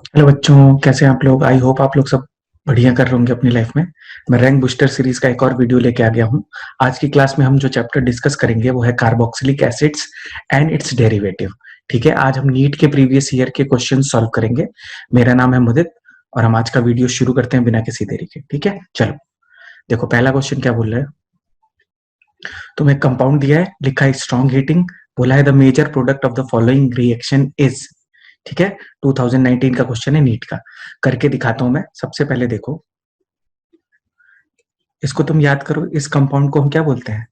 Hello बच्चों, कैसे हैं आप लोग। आई होप आप लोग सब बढ़िया कर रहे होंगे अपनी लाइफ में। मैं रैंक बूस्टर सीरीज का एक और वीडियो लेके आ गया हूँ। आज की क्लास में हम जो चैप्टर डिस्कस करेंगे वो है carboxylic acids and it's derivative. ठीक है, आज हम नीट के प्रीवियस ईयर के क्वेश्चन सॉल्व करेंगे। मेरा नाम है मुदित और हम आज का वीडियो शुरू करते हैं बिना किसी देरी के। ठीक है, चलो देखो पहला क्वेश्चन क्या बोल रहा है। तुम्हें कंपाउंड दिया है, लिखा है स्ट्रॉन्ग हीटिंग, बोला है the major product of the following reaction is. ठीक है, 2019 का क्वेश्चन है नीट का। करके दिखाता हूं मैं। सबसे पहले देखो, इसको तुम याद करो। इस कंपाउंड को हम क्या बोलते हैं?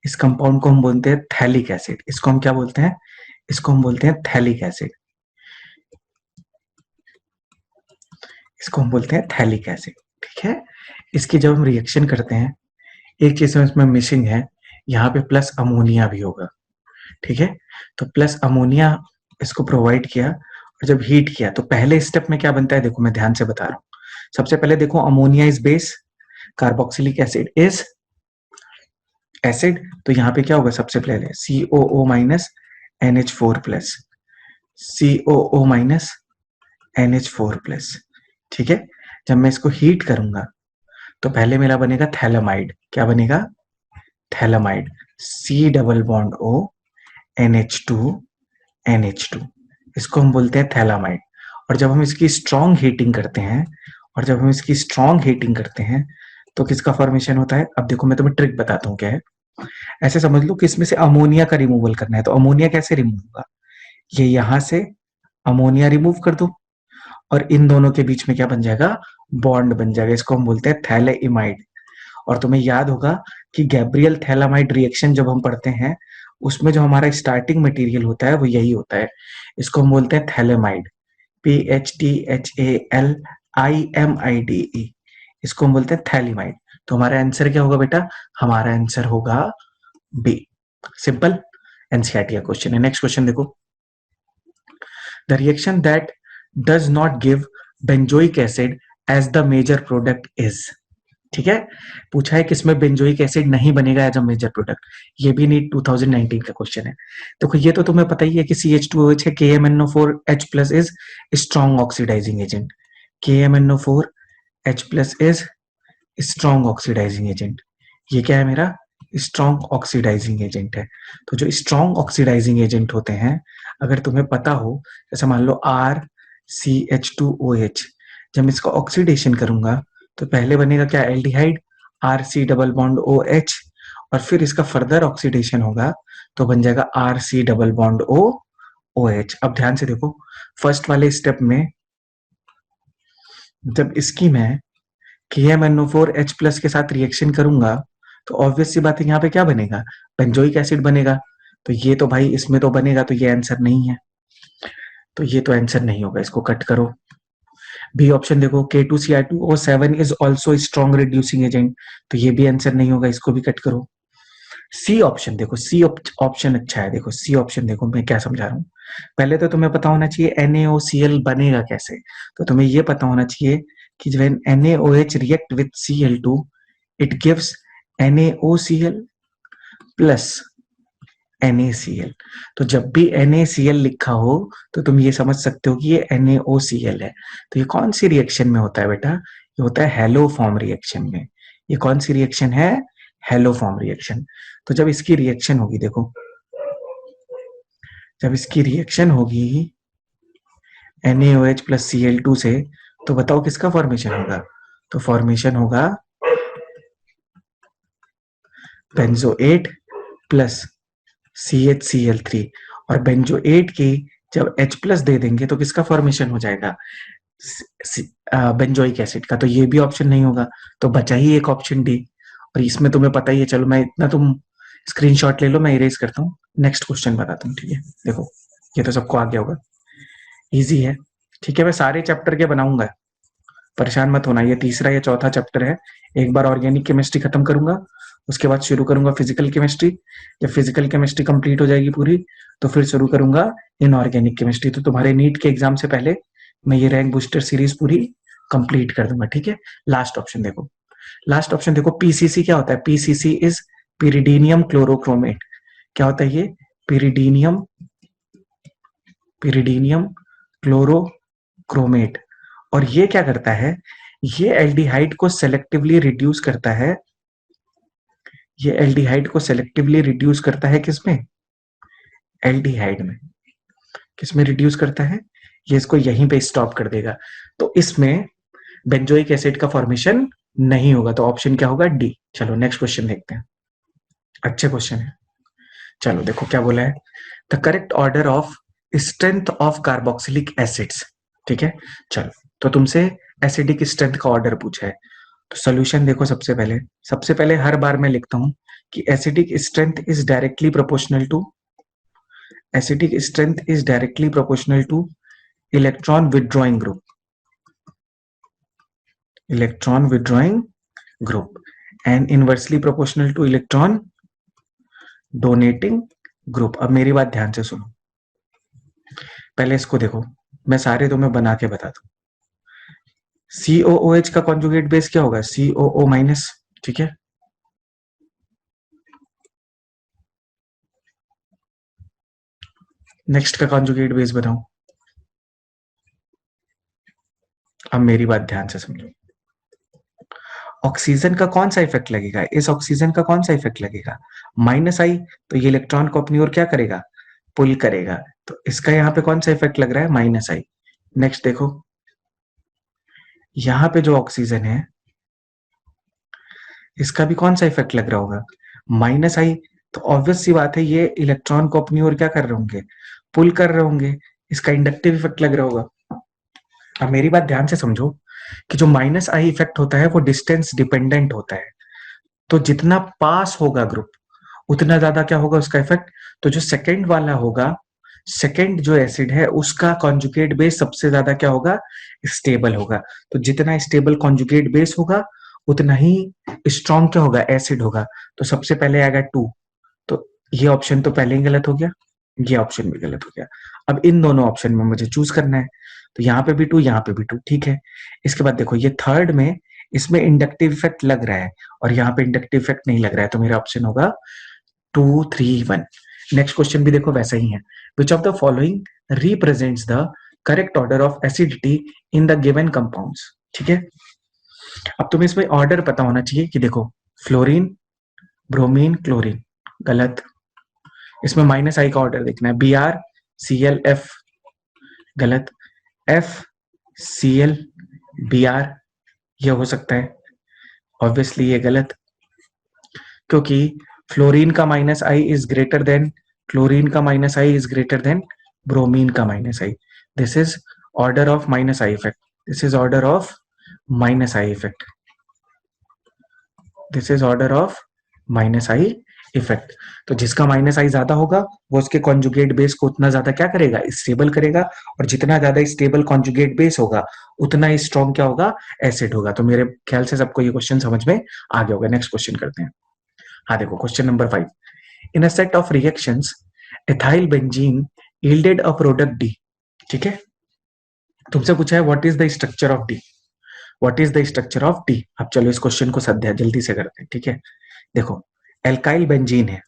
इस कंपाउंड को हम बोलते हैं थैलिक एसिड। इसको हम क्या बोलते हैं? इसको हम बोलते हैं थैलिक एसिड। इसको हम बोलते हैं थैलिक एसिड। ठीक है, इसकी जब हम रिएक्शन करते हैं, एक चीज इसमें मिसिंग है, यहाँ पे प्लस अमोनिया भी होगा। ठीक है, तो प्लस अमोनिया इसको प्रोवाइड किया और जब हीट किया तो पहले स्टेप में क्या बनता है, देखो मैं ध्यान से बता रहा हूँ। सबसे पहले देखो, ammonia is base, carboxylic acid is acid. तो यहाँ पे क्या होगा, सबसे पहले COO minus NH4 plus, COO minus NH4 plus. ठीक है, जब मैं इसको हीट करूंगा तो पहले मेरा बनेगा थैलामाइड। क्या बनेगा? Phthalimide. C double bond O NH2 NH2, इसको हम बोलते हैं थैलामाइड। और जब हम इसकी स्ट्रॉन्ग हीटिंग करते हैं, तो किसका फॉर्मेशन होता है? अब देखो मैं तुम्हें ट्रिक बताता हूँ क्या है। ऐसे समझ लो कि इसमें से अमोनिया का रिमूवल करना है, तो अमोनिया कैसे रिमूव होगा? ये यहां से अमोनिया रिमूव कर दो और इन दोनों के बीच में क्या बन जाएगा? बॉन्ड बन जाएगा। इसको हम बोलते हैं थैलेइमाइड। और तुम्हें याद होगा कि गैब्रियल थैलामाइड रिएक्शन जब हम पढ़ते हैं, उसमें जो हमारा स्टार्टिंग मटेरियल होता है वो यही होता है। इसको हम बोलते हैं थैलेमाइड। PHTHALIMIDE, इसको हम बोलते हैं थैलीमाइड। तो हमारा आंसर क्या होगा बेटा? हमारा आंसर होगा बी। सिंपल एनसीईआरटी का क्वेश्चन है। नेक्स्ट क्वेश्चन देखो, the reaction that does not give benzoic acid as the major product is. ठीक है, पूछा है किसमें बेंजोइक एसिड नहीं बनेगा एज अ मेजर प्रोडक्ट। ये भी नीट 2019 का क्वेश्चन है। देखो ये तो तुम्हें पता ही है कि CH2OH है, KMnO4H plus is strong oxidising agent. KMnO4H plus is strong oxidising agent. ये क्या है मेरा? स्ट्रॉन्ग ऑक्सीडाइजिंग एजेंट है। तो जो स्ट्रॉन्ग ऑक्सीडाइजिंग एजेंट होते हैं, अगर तुम्हें पता हो, जैसे मान लो RCH2OH, जब इसका ऑक्सीडेशन करूंगा तो पहले बनेगा क्या? Aldehyde, RC double bond OH, और फिर इसका फर्दर ऑक्सीडेशन होगा तो बन जाएगा RC डबल बॉन्ड OH। अब ध्यान से देखो, फर्स्ट वाले स्टेप में जब इसकी मैं KMnO4H प्लस के साथ रिएक्शन करूंगा तो ऑब्वियस सी बात है, यहाँ पे क्या बनेगा? बेंजोइक एसिड बनेगा। तो ये तो भाई इसमें तो बनेगा, तो ये आंसर नहीं है। तो ये तो आंसर नहीं होगा, इसको कट करो। बी ऑप्शन देखो, K2Cr2O7 is also strong reducing agent. तो ये भी आंसर नहीं होगा, इसको भी कट करो। सी ऑप्शन देखो, सी ऑप्शन अच्छा है। देखो सी ऑप्शन देखो, मैं क्या समझा रहा हूँ। पहले तो तुम्हें पता होना चाहिए NaOCl बनेगा कैसे। तो तुम्हें ये पता होना चाहिए कि when NaOH react with Cl2, it gives NaOCl plus NaCl। तो जब भी NaCl लिखा हो तो तुम ये समझ सकते हो कि ये NaOCl है। तो ये कौन सी रिएक्शन में होता है बेटा? ये होता है हेलो फॉर्म रिएक्शन में। ये कौन सी रिएक्शन है? Hello form reaction. तो जब इसकी रिएक्शन होगी, देखो जब इसकी रिएक्शन होगी NaOH प्लस Cl2 से, तो बताओ किसका फॉर्मेशन होगा? तो फॉर्मेशन होगा बेंजोएट प्लस CHCl3। और बेंजोएट की जब H प्लस दे देंगे तो किसका फॉर्मेशन हो जाएगा? बेंजोइक एसिड का। तो ये भी ऑप्शन नहीं होगा, तो बचा ही एक ऑप्शन डी। और इसमें तुम्हें पता ही है, चलो मैं इतना तुम स्क्रीनशॉट ले लो, मैं इरेज करता हूँ। नेक्स्ट क्वेश्चन बताता हूँ। ठीक है, देखो ये तो सबको आ गया होगा, इजी है। ठीक है, मैं सारे चैप्टर के बनाऊंगा, परेशान मत होना। ये तीसरा या चौथा चैप्टर है। एक बार ऑर्गेनिक केमिस्ट्री खत्म करूंगा, उसके बाद शुरू करूंगा फिजिकल केमिस्ट्री। जब फिजिकल केमिस्ट्री कंप्लीट हो जाएगी पूरी, तो फिर शुरू करूंगा इनऑर्गेनिक केमिस्ट्री। तो तुम्हारे नीट के एग्जाम से पहले मैं ये रैंक बूस्टर सीरीज पूरी कंप्लीट कर दूंगा। ठीक है, लास्ट ऑप्शन देखो, लास्ट ऑप्शन देखो, PCC क्या होता है? PCC is pyridinium chlorochromate. क्या होता है ये? Pyridinium pyridinium chloro chromate. और ये क्या करता है, ये एल्डिहाइड को सेलेक्टिवली रिड्यूस करता है, ये एल्डिहाइड को सेलेक्टिवली रिड्यूस करता है किसमें, एल्डिहाइड में। किसमें रिड्यूस करता है, ये इसको यहीं पे स्टॉप कर देगा। तो इसमें बेंजोइक एसिड का फॉर्मेशन नहीं होगा, तो ऑप्शन क्या होगा, डी। चलो नेक्स्ट क्वेश्चन देखते हैं, अच्छे क्वेश्चन है। चलो देखो क्या बोला है, the correct order of strength of carboxylic acids. ठीक है, चलो तो तुमसे एसिडिक स्ट्रेंथ का ऑर्डर पूछा है, तो सोल्यूशन देखो। सबसे पहले हर बार मैं लिखता हूं कि acidic strength is directly proportional to, acidic strength is directly proportional to electron withdrawing group, electron withdrawing group, and inversely proportional to electron donating group. अब मेरी बात ध्यान से सुनो, पहले इसको देखो, मैं सारे तुम्हें बना के बताता हूं। COOH का कॉन्जुगेट बेस क्या होगा, COO माइनस। ठीक है, नेक्स्ट का कॉन्जुगेट बेस बताओ। अब मेरी बात ध्यान से समझो, ऑक्सीजन का कौन सा इफेक्ट लगेगा, इस ऑक्सीजन का कौन सा इफेक्ट लगेगा, माइनस आई। तो ये इलेक्ट्रॉन को अपनी ओर क्या करेगा, पुल करेगा। तो इसका यहाँ पे कौन सा इफेक्ट लग रहा है, माइनस आई। नेक्स्ट देखो, यहाँ पे जो ऑक्सीजन है इसका भी कौन सा इफेक्ट लग रहा होगा, माइनस आई। तो ऑब्वियस सी बात है, ये इलेक्ट्रॉन को अपनी ओर क्या कर रहे होंगे, पुल कर रहे होंगे। इसका इंडक्टिव इफेक्ट लग रहा होगा। अब मेरी बात ध्यान से समझो कि जो माइनस आई इफेक्ट होता है वो डिस्टेंस डिपेंडेंट होता है। तो जितना पास होगा ग्रुप उतना ज्यादा क्या होगा उसका इफेक्ट। तो जो सेकंड वाला होगा, सेकंड जो एसिड है उसका कॉन्जुगेट बेस सबसे ज्यादा क्या होगा, स्टेबल होगा। तो जितना स्टेबल कॉन्जुगेट बेस होगा उतना ही स्ट्रॉन्ग क्या होगा, एसिड होगा। तो सबसे पहले आएगा 2। तो ये ऑप्शन तो पहले ही गलत हो गया, ये ऑप्शन भी गलत हो गया। अब इन दोनों ऑप्शन में मुझे चूज करना है, तो यहाँ पे भी 2, यहाँ पे भी 2। ठीक है, इसके बाद देखो ये थर्ड में, इसमें इंडक्टिव इफेक्ट लग रहा है और यहाँ पे इंडक्टिव इफेक्ट नहीं लग रहा है, तो मेरा ऑप्शन होगा 2, 3, 1। नेक्स्ट क्वेश्चन भी देखो वैसा ही है, which of the following represents the correct order of acidity in the given compounds. ठीक है, अब तुम्हें इसमें ऑर्डर पता होना चाहिए कि देखो, फ्लोरीन, ब्रोमीन, क्लोरीन, गलत। इसमें माइनस आई का ऑर्डर देखना है, BrClF, गलत। FClBr, ये हो सकता है, ऑब्वियसली ये गलत, क्योंकि फ्लोरीन का minus I is greater than, chlorine का minus I is greater than bromine का minus I. This is order of minus I effect, this is order of minus I effect, this is order of minus I effect. तो जिसका minus आई ज्यादा होगा वो उसके conjugate base को उतना ज्यादा क्या करेगा, स्टेबल करेगा। और जितना ज्यादा स्टेबल कॉन्जुगेट बेस होगा उतना ही स्ट्रॉन्ग क्या होगा, एसिड होगा। तो मेरे ख्याल से सबको ये क्वेश्चन समझ में आ गया होगा। नेक्स्ट क्वेश्चन करते हैं। हाँ देखो, question number 5, in a set of reactions ethyl benzene yielded a product D. ठीक है, तुमसे पूछा है what is the structure of D, what is the structure of D. अब चलो इस क्वेश्चन को सद्या जल्दी से करते हैं। ठीक है, देखो एल्काइल बेंजीन है,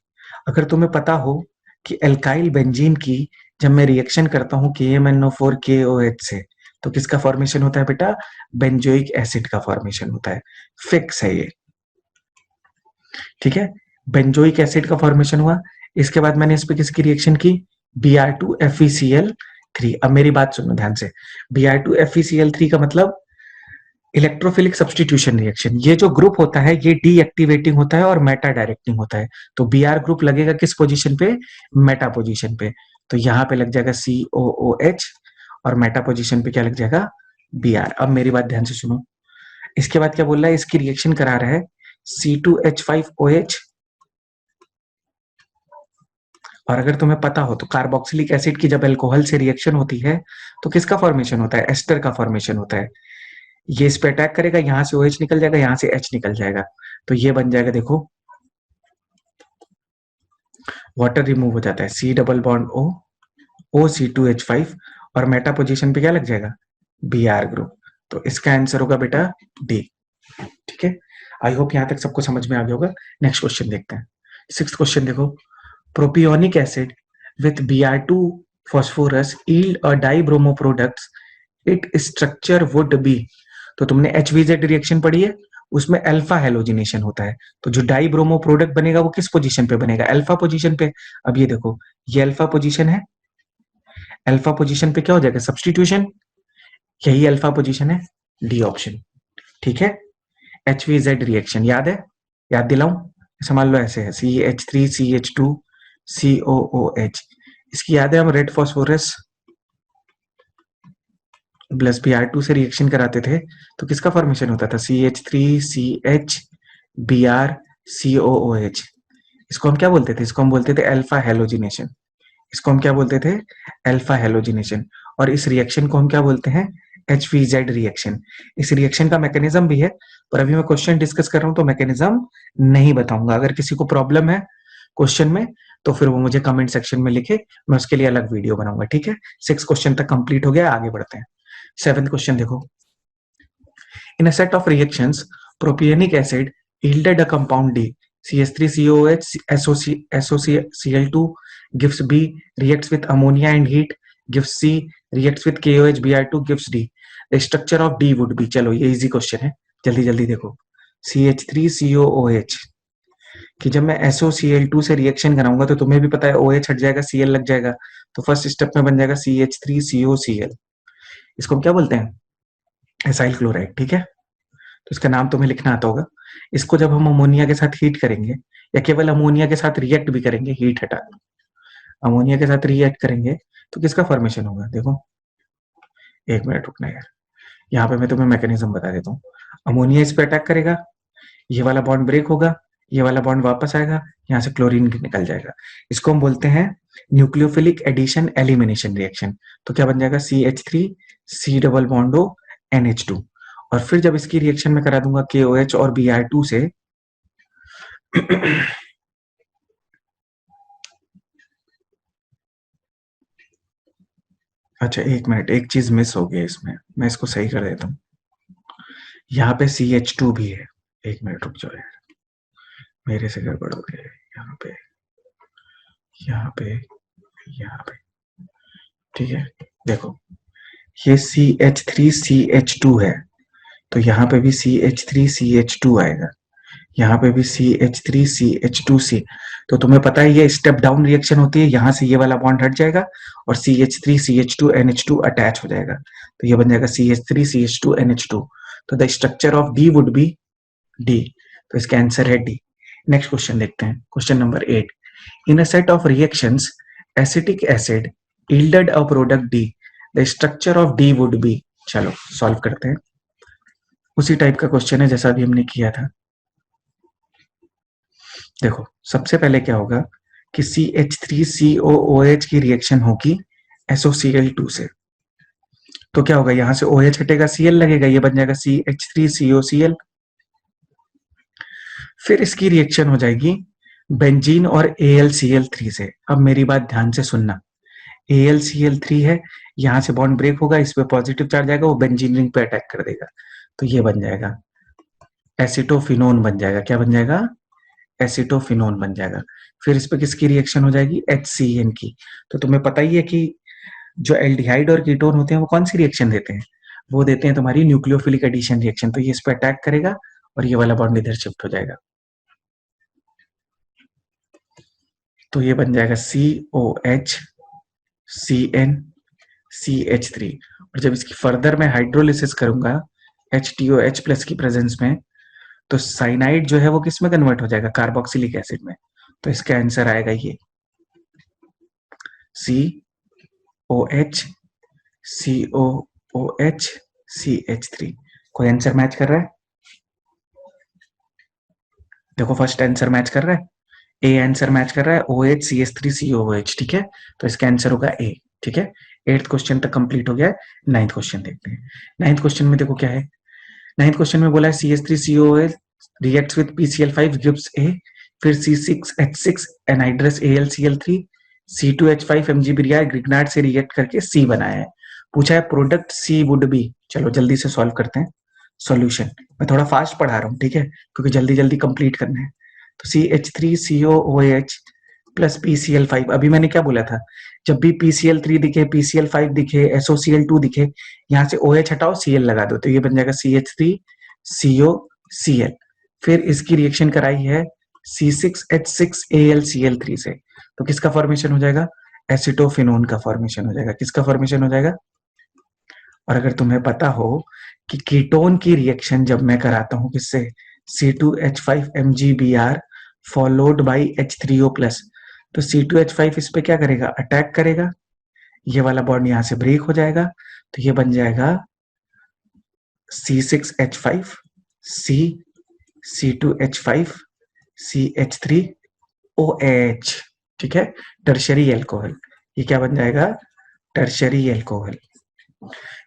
अगर तुम्हें पता हो कि एल्काइल बेंजीन की जब मैं रिएक्शन करता हूं KMnO4 KOH से, तो किसका फॉर्मेशन होता है बेटा, बेंजोइक एसिड का फॉर्मेशन होता है। फिक्स है ये, ठीक है, बेंजोइक एसिड का फॉर्मेशन हुआ। इसके बाद मैंने इस पे किसकी रिएक्शन की, Br2FeCl3। अब मेरी बात सुनो ध्यान से, Br2FeCl3 का मतलब इलेक्ट्रोफिलिक सब्सटीट्यूशन रिएक्शन। ये जो ग्रुप होता है ये डीएक्टिवेटिंग होता है और मेटा डायरेक्टिंग होता है। तो Br ग्रुप लगेगा किस पोजीशन पे, मेटा पोजीशन पे। तो यहाँ पे लग जाएगा COOH और मेटा पोजीशन पे क्या लग जाएगा, Br। अब मेरी बात ध्यान से सुनो, इसके बाद क्या बोल रहा है, इसकी रिएक्शन करा रहा है C2H5OH। और अगर तुम्हें पता हो तो कार्बोक्सिलिक एसिड की जब अल्कोहल से रिएक्शन होती है तो किसका फॉर्मेशन होता है, एस्टर का फॉर्मेशन होता है। ये इस पे अटैक करेगा, यहां से OH निकल जाएगा, यहां से H निकल जाएगा, तो ये बन जाएगा देखो, वाटर रिमूव हो जाता है, C double bond O, OC2H5, और मेटा पोजीशन पे क्या लग जाएगा, Br ग्रुप। तो इसका आंसर होगा बेटा डी। ठीक है, आई होप यहां तक सबको समझ में आ गया होगा। नेक्स्ट क्वेश्चन देखते हैं। 6th क्वेश्चन देखो, propionic acid with Br2 phosphorus yield a dibromo products it structure would be, तो तुमने HVZ रिएक्शन पढ़ी है, उसमें अल्फा हेलोजिनेशन होता है, तो जो डाई ब्रोमो प्रोडक्ट बनेगा वो किस पोजीशन पे बनेगा, अल्फा पोजीशन पे। अब ये देखो, ये अल्फा पोजीशन है, अल्फा पोजीशन पे क्या हो जाएगा, सब्सटीट्यूशन, यही अल्फा पोजीशन है, डी ऑप्शन। ठीक है, HVZ रिएक्शन याद है, याद दिलाऊं, समझ लो ऐसे है, CH3CH2COOH, इसकी याद है, हम रेड फॉस्फोरस प्लस Br2 से रिएक्शन कराते थे तो किसका फॉर्मेशन होता था, CH3CH, Br, COOH। इसको हम क्या बोलते थे, इसको हम बोलते थे अल्फा हेलोजिनेशन, इसको हम क्या बोलते थे, अल्फा हेलोजिनेशन। और इस रिएक्शन को हम क्या बोलते हैं, HVZ रिएक्शन। इस रिएक्शन का मैकेनिज्म भी है, पर अभी मैं क्वेश्चन डिस्कस कर रहा हूं तो मैकेनिज्म नहीं बताऊंगा। अगर किसी को प्रॉब्लम है क्वेश्चन में तो फिर वो मुझे कमेंट सेक्शन में लिखे, मैं उसके लिए अलग वीडियो बनाऊंगा। ठीक है, 6 क्वेश्चन तक कंप्लीट हो गया, आगे बढ़ते हैं। 7th क्वेश्चन देखो, in a set of reactions propionic acid yielded a compound D, CH3COH SOCl2 gives B, reacts with ammonia and heat gives C, reacts with KOH Br2 gives D. The structure of D would be, चलो ये easy question है, जल्दी जल्दी देखो। CH3COOH कि जब मैं SOCl2 से रिएक्शन कराऊंगा तो तुम्हें भी पता है OH हट जाएगा, Cl लग जाएगा, तो फर्स्ट स्टेप में बन जाएगा CH3COCl। इसको हम क्या बोलते हैं, एसाइल क्लोराइड। ठीक है, तो इसका नाम तुम्हें लिखना आता होगा। इसको जब हम अमोनिया के साथ हीट करेंगे या केवल अमोनिया के साथ रिएक्ट भी करेंगे, हीट हटा, अमोनिया के साथ रिएक्ट करेंगे तो किसका फॉर्मेशन होगा, देखो 1 मिनट रुकना यार, यहाँ पे मैं तुम्हें मैकेनिज्म बता देता हूँ। अमोनिया इस पे अटैक करेगा, ये वाला बॉन्ड ब्रेक होगा, ये वाला बॉन्ड वापस आएगा, यहाँ से क्लोरीन निकल जाएगा। इसको हम बोलते हैं न्यूक्लियोफिलिक एडिशन एलिमिनेशन रिएक्शन। तो क्या बन जाएगा, CH3 C double bond O NH2, और फिर जब इसकी रिएक्शन में करा दूंगा KOH और Br2 से अच्छा 1 मिनट, एक चीज मिस हो गई इसमें, मैं इसको सही कर देता हूँ। यहाँ पे CH2 भी है, 1 मिनट रुक जाओ यार, मेरे से गड़बड़ हो गई है। यहाँ पे, यहाँ पे, यहाँ पे, ठीक है, देखो ये CH3CH2 है, तो यहाँ पे भी CH3CH2 आएगा, यहाँ पे भी CH3CH2C। तो तुम्हें पता है ये स्टेप डाउन रिएक्शन होती है, यहाँ से ये वाला बॉन्ड हट जाएगा और CH3CH2NH2 अटैच हो जाएगा, तो ये बन जाएगा CH3CH2NH2। तो the structure of D would be D, तो इसका आंसर है D। नेक्स्ट क्वेश्चन देखते हैं, question number 8, in a set of reactions acetic acid yielded a product D, the structure of D would be. चलो solve करते हैं, उसी type का क्वेश्चन है जैसा अभी हमने किया था। देखो सबसे पहले क्या होगा कि CH3COOH की रिएक्शन होगी SOCl2 से, तो क्या होगा, यहां से OH हटेगा, Cl लगेगा, ये बन जाएगा CH3COCl। फिर इसकी रिएक्शन हो जाएगी बेंजीन और AlCl3 से। अब मेरी बात ध्यान से सुनना, AlCl3 है, यहां से बॉन्ड ब्रेक होगा, इस पे पॉजिटिव चार्ज आएगा, वो बेंजीन रिंग पे अटैक कर देगा, तो ये बन जाएगा एसिटोफिनोन बन जाएगा। क्या बन जाएगा, एसिटोफिनोन बन जाएगा। फिर इस पे किसकी रिएक्शन हो जाएगी, HCN की। तो तुम्हें पता ही है कि जो एल्डिहाइड और कीटोन होते हैं वो कौन सी रिएक्शन देते हैं, वो देते हैं तुम्हारी न्यूक्लियोफिलिक एडिशन रिएक्शन। तो ये इस पे अटैक करेगा और ये वाला बॉन्ड इधर शिफ्ट हो जाएगा, तो ये बन जाएगा COH CN CH3। और जब इसकी फर्दर मैं हाइड्रोलिसिस करूंगा HTOH प्लस की प्रेजेंस में, तो साइनाइड जो है वो किस में कन्वर्ट हो जाएगा, कार्बोक्सिलिक एसिड में। तो इसका आंसर आएगा ये COH COOH CH3। कोई आंसर मैच कर रहा है, देखो फर्स्ट आंसर मैच कर रहा है, ए आंसर मैच कर रहा है, OH CH3 COOH। ठीक है, तो इसका आंसर होगा ए। ठीक है, 8th क्वेश्चन तक कंप्लीट हो गया है। 9th क्वेश्चन देखते हैं। 9th क्वेश्चन में देखो क्या है, 9th क्वेश्चन में बोला है CH3COOH reacts with PCl5 gives A, फिर C6H6 anhydrous AlCl3 C2H5 MgBr Grignard से रिएक्ट करके C बनाया है। पूछा है प्रोडक्ट C वुड बी। चलो जल्दी से सॉल्व करते हैं। सॉल्यूशन मैं थोड़ा फास्ट पढ़ा रहा हूँ, ठीक है, क्योंकि जल्दी जल्दी कंप्लीट करना है। तो CH3COOH प्लस PCl5। अभी मैंने क्या बोला था, जब भी PCl3 दिखे, PCl5 दिखे, SOCl2 दिखे, यहाँ से OH हटाओ, Cl लगा दो, तो ये बन जाएगा CH3COCl। फिर इसकी रिएक्शन कराई है C6H6AlCl3 से, तो किसका फॉर्मेशन हो जाएगा, एसिटोफिनोन का फॉर्मेशन हो जाएगा। किसका फॉर्मेशन हो जाएगा। और अगर तुम्हें पता हो कि कीटोन की रिएक्शन जब मैं कराता हूं किससे, C2H5MgBr फॉलोड बाई H3O+, तो C2H5 इस पे क्या करेगा, अटैक करेगा, ये वाला बॉन्ड यहां से ब्रेक हो जाएगा, तो ये बन जाएगा C6H5 C C2H5 CH3OH। ठीक है, टर्शरी एल्कोहल, ये क्या बन जाएगा, tertiary alcohol.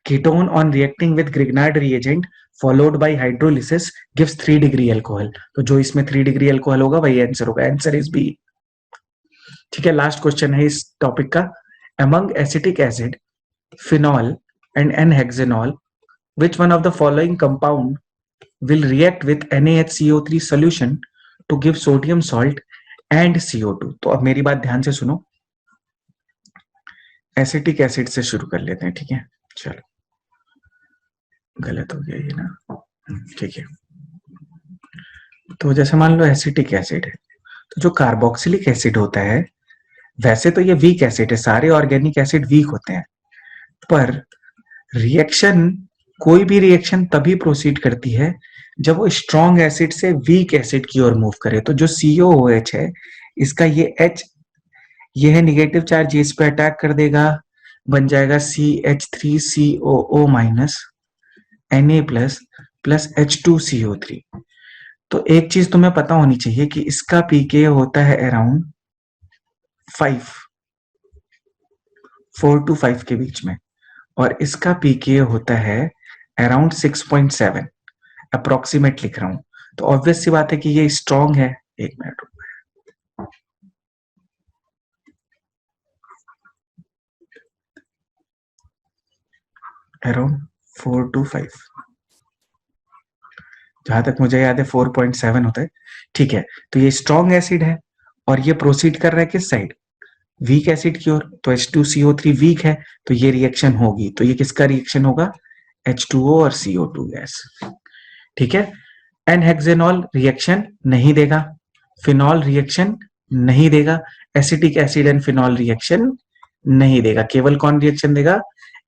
Ketone on reacting with Grignard reagent followed by hydrolysis gives 3 degree alcohol. तो जो इसमें 3 डिग्री अल्कोहल होगा वही आंसर होगा, आंसर इज बी। ठीक है, लास्ट क्वेश्चन है इस टॉपिक का। Among acetic acid, phenol and N-hexanol, which one of the following compound will react with NaHCO3 solution to give sodium salt and CO2। तो अब मेरी बात ध्यान से सुनो, एसिटिक एसिड से शुरू कर लेते हैं। ठीक है, चलो, गलत हो गया ये ना, ठीक है। तो जैसे मान लो एसिटिक एसिड है, तो जो कार्बोक्सिलिक एसिड होता है, वैसे तो ये वीक एसिड है, सारे ऑर्गेनिक एसिड वीक होते हैं, पर रिएक्शन, कोई भी रिएक्शन तभी प्रोसीड करती है जब वो स्ट्रॉन्ग एसिड से वीक एसिड की ओर मूव करे। तो जो COOH है, इसका ये H, ये है निगेटिव चार्ज, इस पे अटैक कर देगा, बन जाएगा CH3COO minus Na plus plus H2CO3। तो एक चीज तुम्हें पता होनी चाहिए कि इसका पीके होता है अराउंड 4 to 5 के बीच में, और इसका पीके होता है अराउंड 6.7, अप्रोक्सीमेट लिख रहा हूं। तो ऑब्वियस सी बात है कि ये स्ट्रॉन्ग है। एक मिनट, अराउंड 4 to 5, जहां तक मुझे याद है 4.7 होता है। ठीक है, तो ये स्ट्रॉन्ग एसिड है और ये प्रोसीड कर रहा है किस साइड, वीक एसिड की ओर। तो H2CO3 वीक है, तो ये रिएक्शन होगी। तो ये किसका रिएक्शन होगा, H2O और CO2 गैस। ठीक है, एन-हेक्सेनॉल रिएक्शन नहीं देगा, फिनॉल रिएक्शन नहीं देगा, acetic acid and phenol reaction नहीं देगा, केवल कौन रिएक्शन देगा,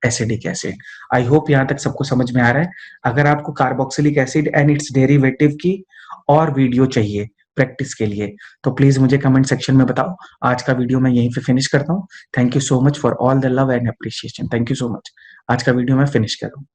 एसिडिक एसिड। आई होप यहां तक सबको समझ में आ रहा है। अगर आपको carboxylic acid and it's derivative की और वीडियो चाहिए प्रैक्टिस के लिए, तो प्लीज मुझे कमेंट सेक्शन में बताओ। आज का वीडियो मैं यहीं पे फिनिश करता हूँ। Thank you so much for all the love and appreciation. Thank you so much. आज का वीडियो मैं फिनिश कर रहा हूँ।